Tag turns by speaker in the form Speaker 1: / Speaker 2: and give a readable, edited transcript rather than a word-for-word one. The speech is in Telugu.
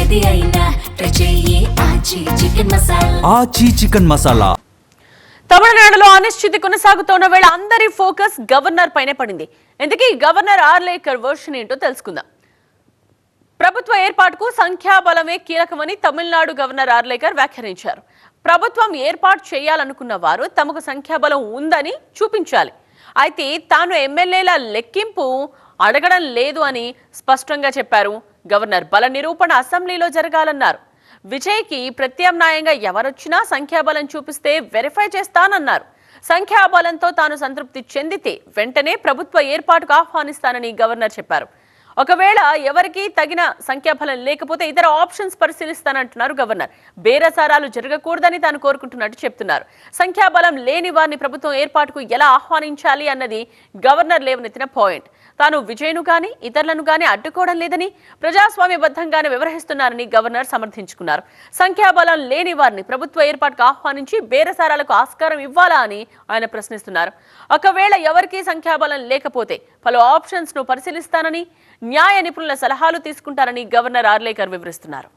Speaker 1: ఏది అయినా ట్రై చెయ్యి ఆచి చికెన్ మసాలా.
Speaker 2: ఆచి చికెన్ మసాలా.
Speaker 3: తమిళనాడులో అనిశ్చితి కొనసాగుతున్న వేళ అందరి ఫోకస్ గవర్నర్ పైనే పడింది. ఎందుకు గవర్నర్ ఆర్లేకర్ వర్షన్ ఏంటో తెలుసుకుందాం. ప్రభుత్వ ఏర్పాటుకు సంఖ్యాబలమే కీలకమని తమిళనాడు గవర్నర్ ఆర్లేకర్ వ్యాఖ్యానించారు. ప్రభుత్వం ఏర్పాటు చేయాలనుకున్న వారు తమకు సంఖ్యాబలం ఉందని చూపించాలి. అయితే తాను ఎమ్మెల్యేల లెక్కింపు అడగడం లేదు అని స్పష్టంగా చెప్పారు గవర్నర్. బల నిరూపణ అసెంబ్లీలో జరగాలన్నారు. విజయ్కి ప్రత్యామ్నాయంగా ఎవరొచ్చినా సంఖ్యాబలం చూపిస్తే వెరిఫై చేస్తానన్నారు. సంఖ్యాబలంతో తాను సంతృప్తి చెందితే వెంటనే ప్రభుత్వ ఏర్పాటుకు ఆహ్వానిస్తానని గవర్నర్ చెప్పారు. ఒకవేళ ఎవరికి తగిన సంఖ్యాబలం లేకపోతే ఇతర ఆప్షన్స్ పరిశీలిస్తానంటున్నారు గవర్నర్. బేరసారాలు జరగకూడదని తాను కోరుకుంటున్నట్టు చెప్తున్నారు. సంఖ్యాబలం లేని వారిని ప్రభుత్వం ఏర్పాటుకు ఎలా ఆహ్వానించాలి అన్నది గవర్నర్ లేవనెత్తిన పాయింట్. తాను విజయ్ను గాని ఇతరులను గాని అడ్డుకోవడం లేదని ప్రజాస్వామ్యబద్ధంగానే వ్యవహరిస్తున్నారని గవర్నర్ సమర్థించుకున్నారు. సంఖ్యాబలం లేని వారిని ప్రభుత్వ ఏర్పాటుకు ఆహ్వానించి బేరసారాలకు ఆస్కారం ఇవ్వాలా అని ఆయన ప్రశ్నిస్తున్నారు. ఒకవేళ ఎవరికీ సంఖ్యాబలం లేకపోతే పలు ఆప్షన్స్ ను పరిశీలిస్తానని న్యాయ నిపుణుల సలహాలు తీసుకుంటారని గవర్నర్ ఆర్లేకర్ వివరిస్తున్నారు.